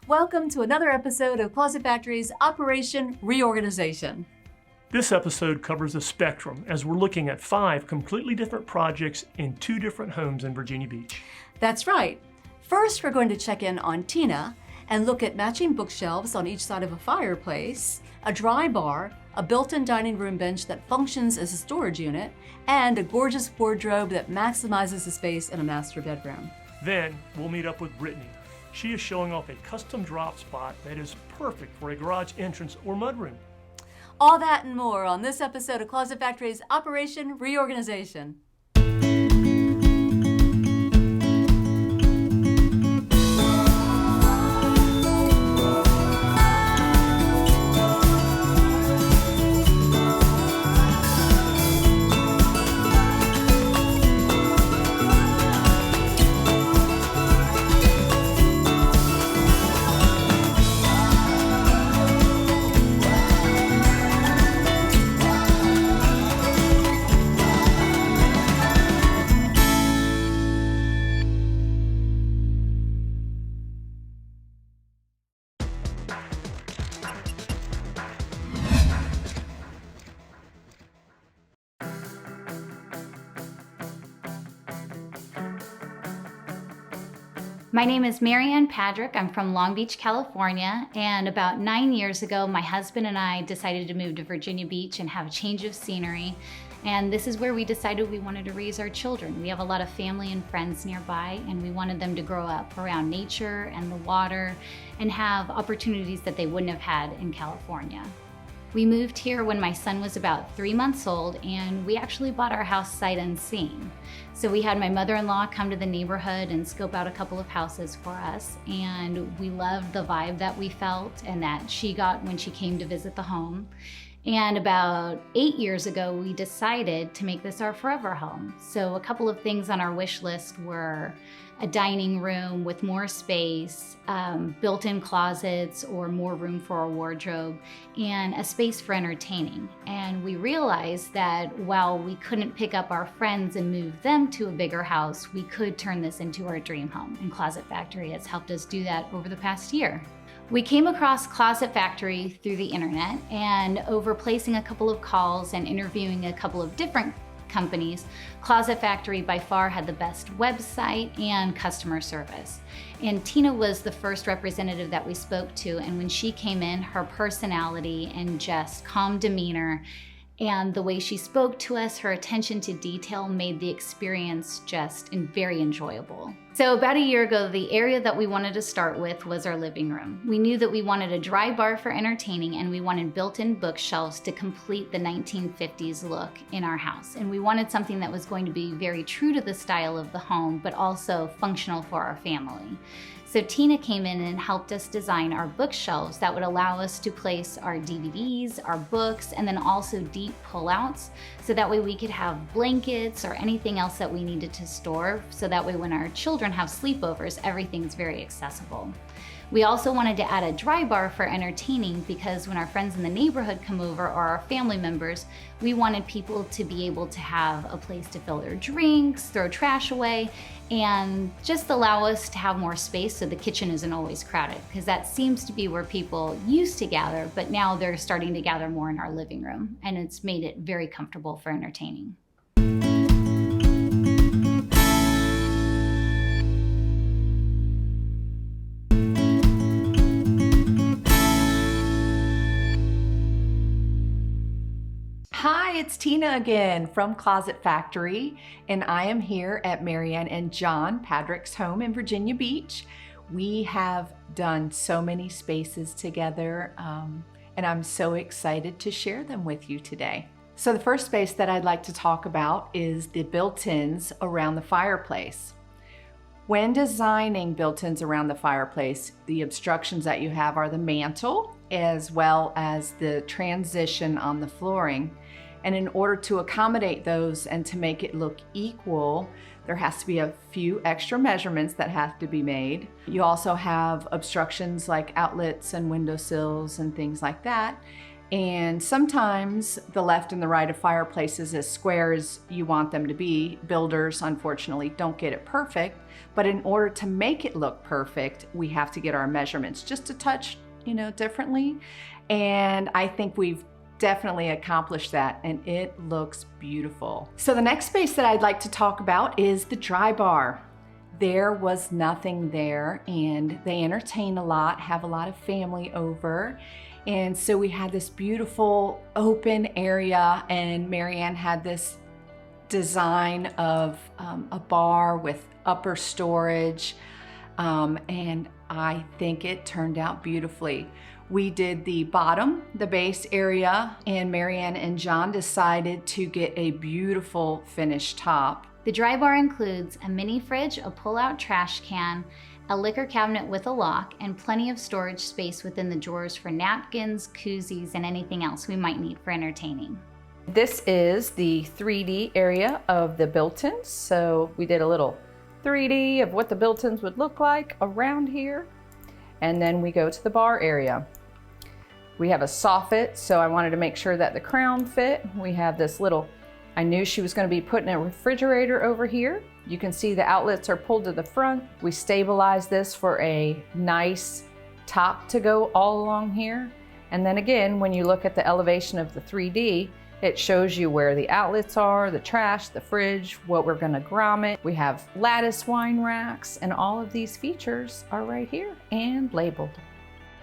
Welcome to another episode of Closet Factory's Operation Reorganization. This episode covers the spectrum as we're looking at 5 completely different projects in 2 different homes in Virginia Beach. That's right. First, we're going to check in on Tina and look at matching bookshelves on each side of a fireplace, a dry bar, a built-in dining room bench that functions as a storage unit, and a gorgeous wardrobe that maximizes the space in a master bedroom. Then we'll meet up with Brittani. She is showing off a custom drop spot that is perfect for a garage entrance or mudroom. All that and more on this episode of Closet Factory's Operation Reorganization. My name is Marianne Patrick. I'm from Long Beach, California, and about 9 years ago, my husband and I decided to move to Virginia Beach and have a change of scenery. And this is where we decided we wanted to raise our children. We have a lot of family and friends nearby, and we wanted them to grow up around nature and the water and have opportunities that they wouldn't have had in California. We moved here when my son was about 3 months old, and we actually bought our house sight unseen. So we had my mother-in-law come to the neighborhood and scope out a couple of houses for us, and we loved the vibe that we felt and that she got when she came to visit the home. And about 8 years ago, we decided to make this our forever home. So a couple of things on our wish list were a dining room with more space, built-in closets or more room for a wardrobe, and a space for entertaining. And we realized that while we couldn't pick up our friends and move them to a bigger house, we could turn this into our dream home. And Closet Factory has helped us do that over the past year. We came across Closet Factory through the internet, and over placing a couple of calls and interviewing a couple of different companies, Closet Factory by far had the best website and customer service. And Tina was the first representative that we spoke to, and when she came in, her personality and just calm demeanor and the way she spoke to us, her attention to detail made the experience just very enjoyable. So about a year ago, the area that we wanted to start with was our living room. We knew that we wanted a dry bar for entertaining, and we wanted built-in bookshelves to complete the 1950s look in our house. And we wanted something that was going to be very true to the style of the home, but also functional for our family. So Tina came in and helped us design our bookshelves that would allow us to place our DVDs, our books, and then also deep pullouts. So that way we could have blankets or anything else that we needed to store. So that way when our children have sleepovers, everything's very accessible. We also wanted to add a dry bar for entertaining because when our friends in the neighborhood come over or our family members, we wanted people to be able to have a place to fill their drinks, throw trash away, and just allow us to have more space so the kitchen isn't always crowded, because that seems to be where people used to gather, but now they're starting to gather more in our living room, and it's made it very comfortable for entertaining. Hi, it's Tina again from Closet Factory, and I am here at Marianne and John Patrick's home in Virginia Beach. We have done so many spaces together, and I'm so excited to share them with you today. So the first space that I'd like to talk about is the built-ins around the fireplace. When designing built-ins around the fireplace, the obstructions that you have are the mantle as well as the transition on the flooring. And in order to accommodate those and to make it look equal, there has to be a few extra measurements that have to be made. You also have obstructions like outlets and windowsills and things like that. And sometimes the left and the right of fireplaces, as square as you want them to be, builders unfortunately don't get it perfect. But in order to make it look perfect, we have to get our measurements just a touch, differently. And I think we've definitely accomplished that, and it looks beautiful. So the next space that I'd like to talk about is the dry bar. There was nothing there, and they entertain a lot, have a lot of family over. And so we had this beautiful open area, and Marianne had this design of a bar with upper storage, and I think it turned out beautifully. We did the bottom, the base area, and Marianne and John decided to get a beautiful finished top. The dry bar includes a mini fridge, a pull-out trash can, a liquor cabinet with a lock, and plenty of storage space within the drawers for napkins, koozies, and anything else we might need for entertaining. This is the 3D area of the built-ins. So we did a little 3D of what the built-ins would look like around here. And then we go to the bar area. We have a soffit, so I wanted to make sure that the crown fit. We have this little, I knew she was going to be putting a refrigerator over here. You can see the outlets are pulled to the front. We stabilized this for a nice top to go all along here. And then again, when you look at the elevation of the 3D, it shows you where the outlets are, the trash, the fridge, what we're gonna grommet. We have lattice wine racks, and all of these features are right here and labeled.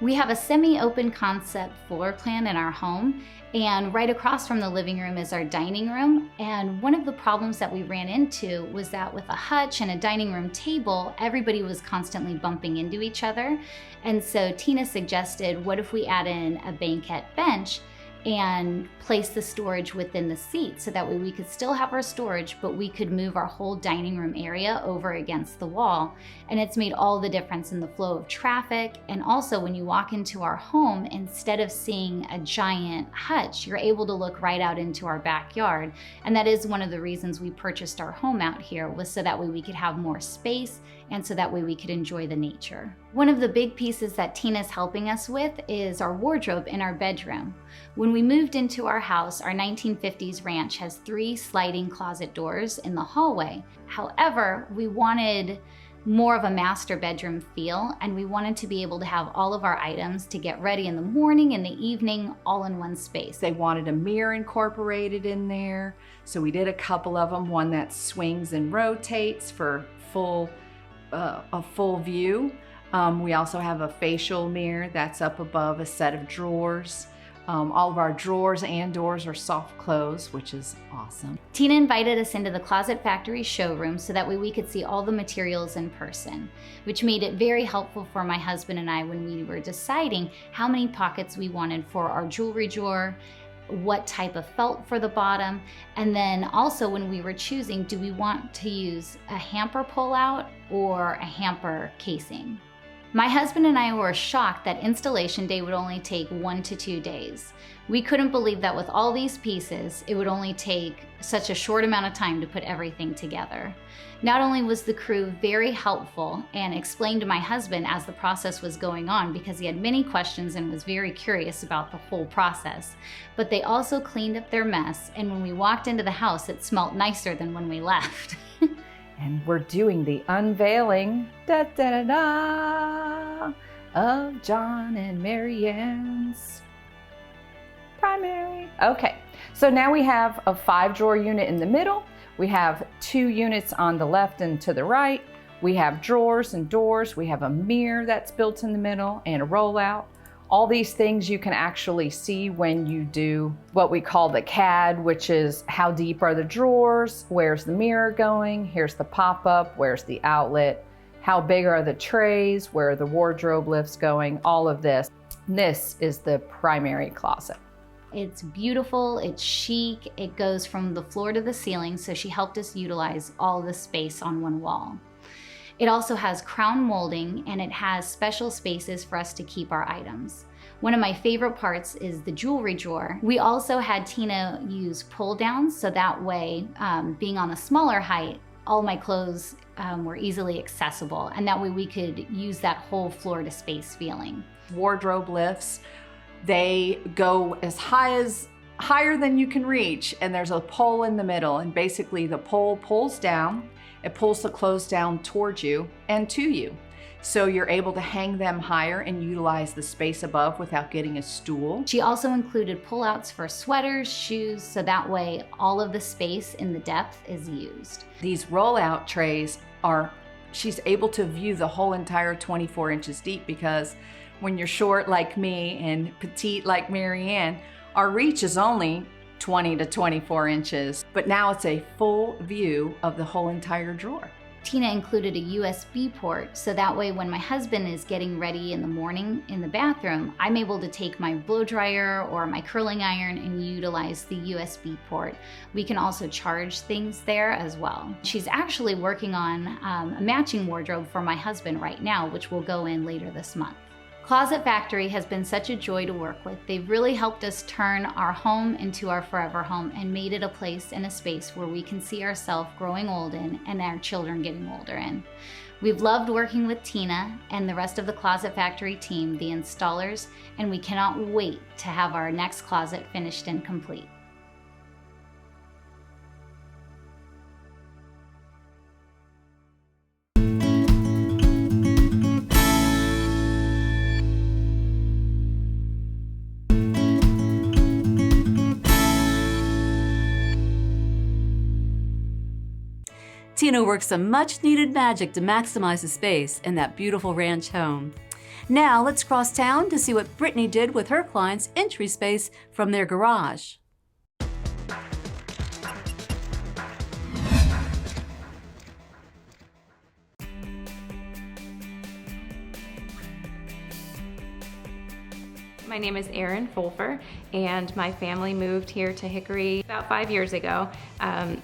We have a semi-open concept floor plan in our home, and right across from the living room is our dining room. And one of the problems that we ran into was that with a hutch and a dining room table, everybody was constantly bumping into each other. And so Tina suggested, what if we add in a banquette bench and place the storage within the seat, so that way we could still have our storage, but we could move our whole dining room area over against the wall. And it's made all the difference in the flow of traffic. And also when you walk into our home, instead of seeing a giant hutch, you're able to look right out into our backyard. And that is one of the reasons we purchased our home out here, was so that way we could have more space, and so that way we could enjoy the nature. One of the big pieces that Tina's helping us with is our wardrobe in our bedroom. When we moved into our house, our 1950s ranch has 3 sliding closet doors in the hallway. However, we wanted more of a master bedroom feel, and we wanted to be able to have all of our items to get ready in the morning and the evening all in one space. They wanted a mirror incorporated in there, so we did a couple of them, one that swings and rotates for a full view. We also have a facial mirror that's up above a set of drawers. All of our drawers and doors are soft close, which is awesome. Tina invited us into the Closet Factory showroom so that way we could see all the materials in person, which made it very helpful for my husband and I when we were deciding how many pockets we wanted for our jewelry drawer, what type of felt for the bottom, and then also when we were choosing, do we want to use a hamper pull-out or a hamper casing? My husband and I were shocked that installation day would only take 1 to 2 days. We couldn't believe that with all these pieces, it would only take such a short amount of time to put everything together. Not only was the crew very helpful and explained to my husband as the process was going on, because he had many questions and was very curious about the whole process, but they also cleaned up their mess, and when we walked into the house, it smelled nicer than when we left. And we're doing the unveiling of John and Marianne's primary. Okay, so now we have a 5-drawer unit in the middle. We have 2 units on the left and to the right. We have drawers and doors. We have a mirror that's built in the middle and a rollout. All these things you can actually see when you do what we call the CAD, which is how deep are the drawers, where's the mirror going, here's the pop-up, where's the outlet, how big are the trays, where are the wardrobe lifts going, all of this. This is the primary closet. It's beautiful, it's chic, it goes from the floor to the ceiling, so she helped us utilize all the space on one wall. It also has crown molding, and it has special spaces for us to keep our items. One of my favorite parts is the jewelry drawer. We also had Tina use pull downs, so that way, being on a smaller height, all my clothes were easily accessible, and that way we could use that whole floor to space feeling. Wardrobe lifts They go higher than you can reach, and there's a pole in the middle, and basically the pole pulls down, it pulls the clothes down towards you and to you. So you're able to hang them higher and utilize the space above without getting a stool. She also included pullouts for sweaters, shoes, so that way all of the space in the depth is used. These rollout trays she's able to view the whole entire 24 inches deep, because when you're short like me and petite like Marianne, our reach is only 20 to 24 inches, but now it's a full view of the whole entire drawer. Tina included a USB port, so that way when my husband is getting ready in the morning in the bathroom, I'm able to take my blow dryer or my curling iron and utilize the USB port. We can also charge things there as well. She's actually working on a matching wardrobe for my husband right now, which will go in later this month. Closet Factory has been such a joy to work with. They've really helped us turn our home into our forever home and made it a place and a space where we can see ourselves growing old in and our children getting older in. We've loved working with Tina and the rest of the Closet Factory team, the installers, and we cannot wait to have our next closet finished and complete. Tina works some much needed magic to maximize the space in that beautiful ranch home. Now let's cross town to see what Brittani did with her client's entry space from their garage. My name is Erin Fulfer, and my family moved here to Hickory about 5 years ago.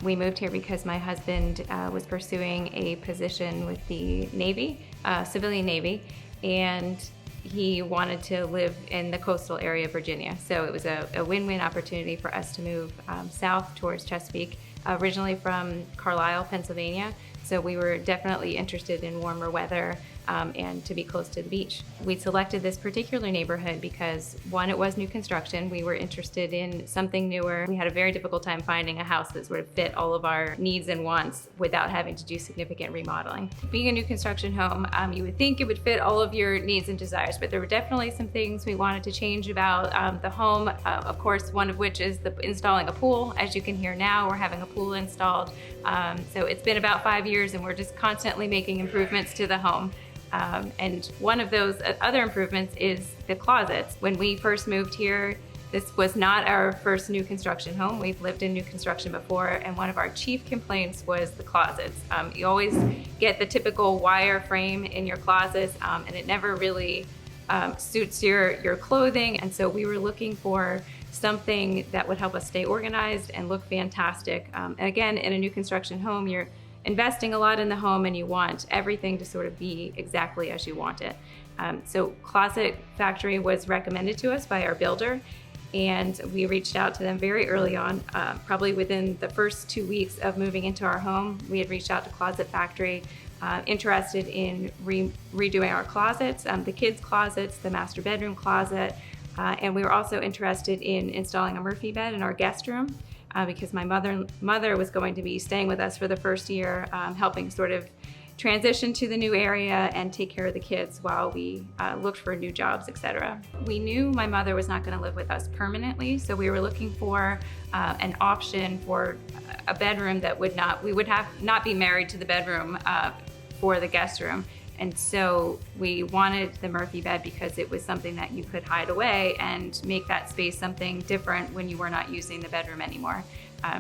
We moved here because my husband was pursuing a position with the Navy, civilian Navy, and he wanted to live in the coastal area of Virginia. So it was a win-win opportunity for us to move south towards Chesapeake, originally from Carlisle, Pennsylvania. So we were definitely interested in warmer weather and to be close to the beach. We selected this particular neighborhood because, one, it was new construction. We were interested in something newer. We had a very difficult time finding a house that sort of fit all of our needs and wants without having to do significant remodeling. Being a new construction home, you would think it would fit all of your needs and desires, but there were definitely some things we wanted to change about the home. Of course, one of which is installing a pool. As you can hear now, we're having a pool installed. So it's been about 5 years and we're just constantly making improvements to the home. And one of those other improvements is the closets. When we first moved here, this was not our first new construction home. We've lived in new construction before, and one of our chief complaints was the closets. You always get the typical wire frame in your closets, and it never really suits your clothing. And so we were looking for something that would help us stay organized and look fantastic. And again, in a new construction home, you're investing a lot in the home and you want everything to sort of be exactly as you want it. So Closet Factory was recommended to us by our builder, and we reached out to them very early on, probably within the first 2 weeks of moving into our home. We had reached out to Closet Factory, interested in redoing our closets, the kids' closets, the master bedroom closet, and we were also interested in installing a Murphy bed in our guest room. Because my mother was going to be staying with us for the first year, helping sort of transition to the new area and take care of the kids while we looked for new jobs, etc. We knew my mother was not going to live with us permanently, so we were looking for an option for a bedroom that we would not be married to the bedroom for the guest room. And so we wanted the Murphy bed because it was something that you could hide away and make that space something different when you were not using the bedroom anymore.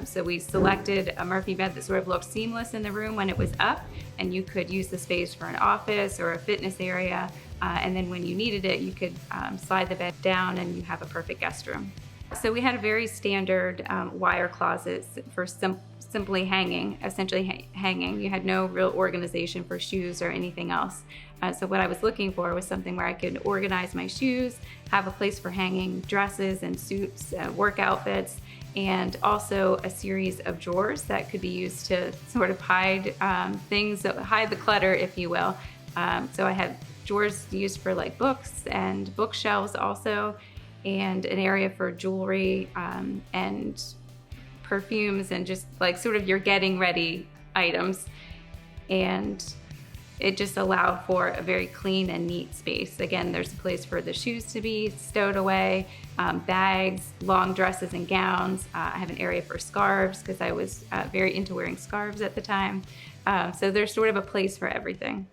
So we selected a Murphy bed that sort of looked seamless in the room when it was up, and you could use the space for an office or a fitness area. And then when you needed it, you could slide the bed down and you have a perfect guest room. So we had a very standard wire closet for simply hanging, essentially hanging. You had no real organization for shoes or anything else. So what I was looking for was something where I could organize my shoes, have a place for hanging dresses and suits, work outfits, and also a series of drawers that could be used to sort of hide things, hide the clutter, if you will. So I had drawers used for like books and bookshelves also. and an area for jewelry and perfumes and just like sort of your getting ready items. And it just allowed for a very clean and neat space. Again, there's a place for the shoes to be stowed away, bags, long dresses and gowns. I have an area for scarves because I was very into wearing scarves at the time. So there's sort of a place for everything.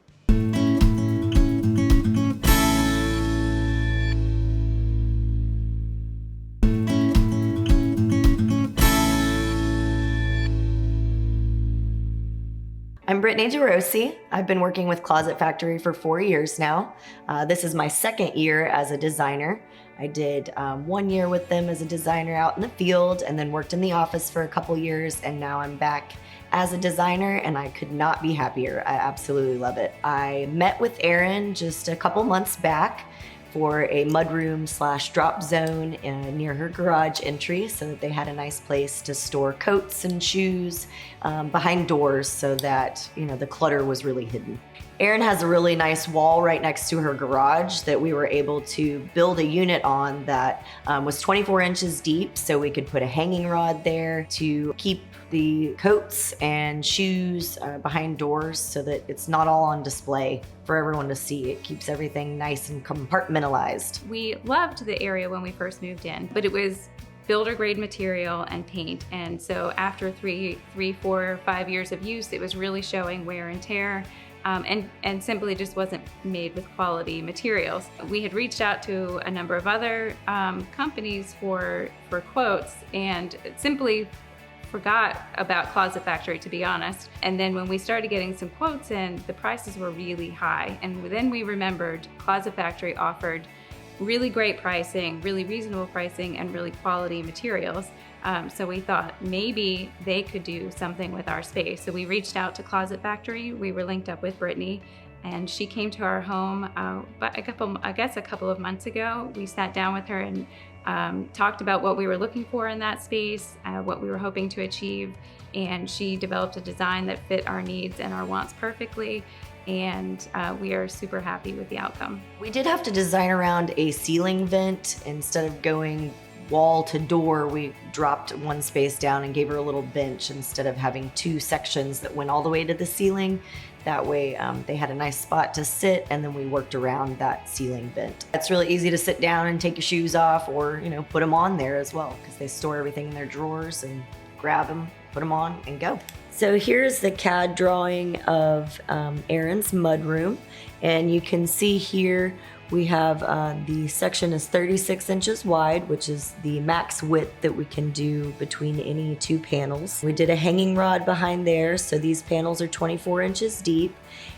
I'm Brittani DeRossi. I've been working with Closet Factory for 4 years now. This is my second year as a designer. I did 1 year with them as a designer out in the field and then worked in the office for a couple years, and now I'm back as a designer and I could not be happier. I absolutely love it. I met with Erin just a couple months back for a mudroom / drop zone near her garage entry so that they had a nice place to store coats and shoes behind doors so that, you know, the clutter was really hidden. Erin has a really nice wall right next to her garage that we were able to build a unit on that was 24 inches deep, so we could put a hanging rod there to keep the coats and shoes behind doors so that it's not all on display for everyone to see. It keeps everything nice and compartmentalized. We loved the area when we first moved in, but it was builder grade material and paint. And so after 3, 4, 5 years of use, it was really showing wear and tear. And simply just wasn't made with quality materials. We had reached out to a number of other companies for quotes and simply forgot about Closet Factory, to be honest. And then when we started getting some quotes in, the prices were really high. And then we remembered Closet Factory offered really great pricing, really reasonable pricing, and really quality materials. So we thought maybe they could do something with our space. So we reached out to Closet Factory. We were linked up with Brittani, and she came to our home a couple of months ago. We sat down with her and talked about what we were looking for in that space, what we were hoping to achieve, and she developed a design that fit our needs and our wants perfectly. And we are super happy with the outcome. We did have to design around a ceiling vent. Instead of going wall to door, we dropped one space down and gave her a little bench instead of having 2 sections that went all the way to the ceiling. That way they had a nice spot to sit, and then we worked around that ceiling vent. It's really easy to sit down and take your shoes off, or, you know, put them on there as well, because they store everything in their drawers and grab them, put them on, and go. So here's the CAD drawing of Erin's mudroom, and you can see here we have the section is 36 inches wide, which is the max width that we can do between any 2 panels. We did a hanging rod behind there, so these panels are 24 inches deep,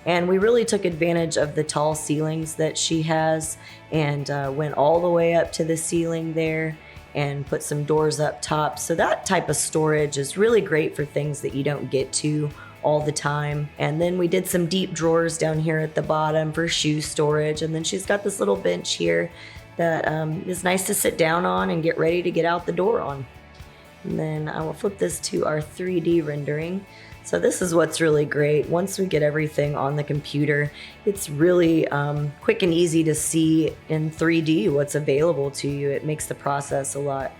and we really took advantage of the tall ceilings that she has and went all the way up to the ceiling there and put some doors up top. So that type of storage is really great for things that you don't get to all the time. And then we did some deep drawers down here at the bottom for shoe storage. And then she's got this little bench here that is nice to sit down on and get ready to get out the door on. And then I will flip this to our 3D rendering. So this is what's really great. Once we get everything on the computer, it's really quick and easy to see in 3D what's available to you. It makes the process a lot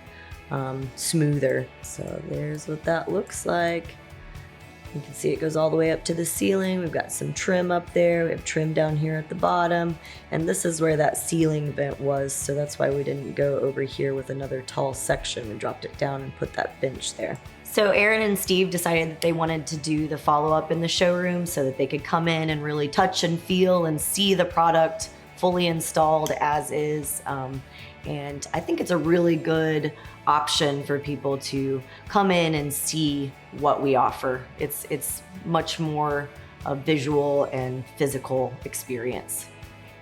smoother. So there's what that looks like. You can see it goes all the way up to the ceiling. We've got some trim up there. We have trim down here at the bottom. And this is where that ceiling vent was. So that's why we didn't go over here with another tall section. We dropped it down and put that bench there. So Erin and Steve decided that they wanted to do the follow-up in the showroom so that they could come in and really touch and feel and see the product fully installed as is. And I think it's a really good option for people to come in and see what we offer. It's much more a visual and physical experience.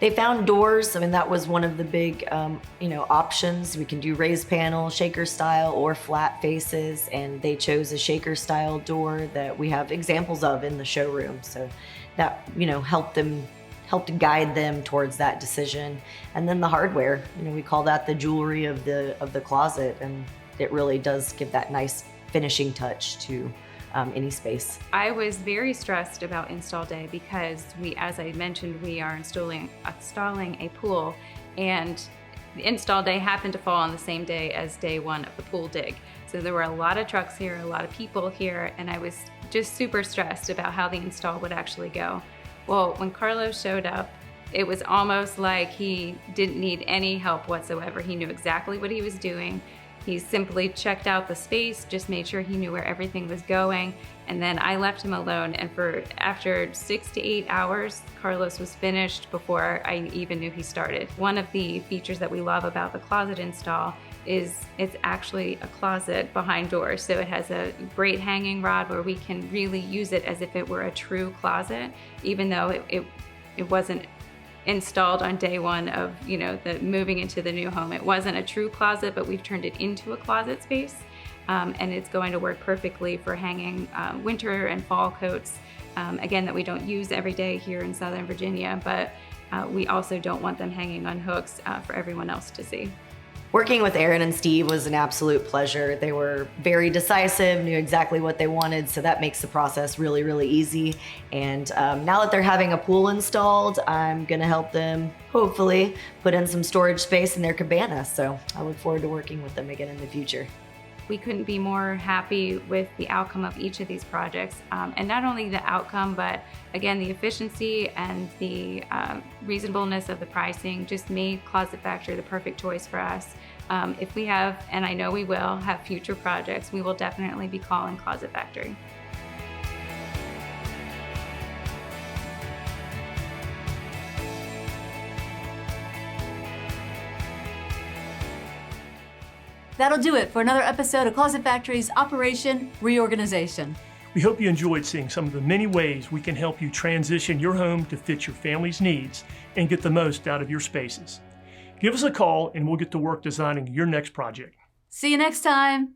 They found doors. I mean, that was one of the big options. We can do raised panel, shaker style, or flat faces, and they chose a shaker style door that we have examples of in the showroom. So that helped guide them towards that decision. And then the hardware, we call that the jewelry of the closet, and it really does give that nice finishing touch to any space. I was very stressed about install day because as I mentioned, we are installing a pool, and the install day happened to fall on the same day as day one of the pool dig. So there were a lot of trucks here, a lot of people here, and I was just super stressed about how the install would actually go. Well, when Carlos showed up, it was almost like he didn't need any help whatsoever. He knew exactly what he was doing. He simply checked out the space, just made sure he knew where everything was going, and then I left him alone, and after 6 to 8 hours, Carlos was finished before I even knew he started. One of the features that we love about the closet install is it's actually a closet behind doors. So it has a great hanging rod where we can really use it as if it were a true closet, even though it wasn't installed on day one of the moving into the new home. It wasn't a true closet, but we've turned it into a closet space, and it's going to work perfectly for hanging winter and fall coats, again, that we don't use every day here in Southern Virginia, but we also don't want them hanging on hooks for everyone else to see. Working with Aaron and Steve was an absolute pleasure. They were very decisive, knew exactly what they wanted, so that makes the process really, really easy. And now that they're having a pool installed, I'm gonna help them, hopefully, put in some storage space in their cabana. So I look forward to working with them again in the future. We couldn't be more happy with the outcome of each of these projects. And not only the outcome, but again, the efficiency and the reasonableness of the pricing just made Closet Factory the perfect choice for us. If we have, and I know we will, have future projects, we will definitely be calling Closet Factory. That'll do it for another episode of Closet Factory's Operation Reorganization. We hope you enjoyed seeing some of the many ways we can help you transition your home to fit your family's needs and get the most out of your spaces. Give us a call and we'll get to work designing your next project. See you next time.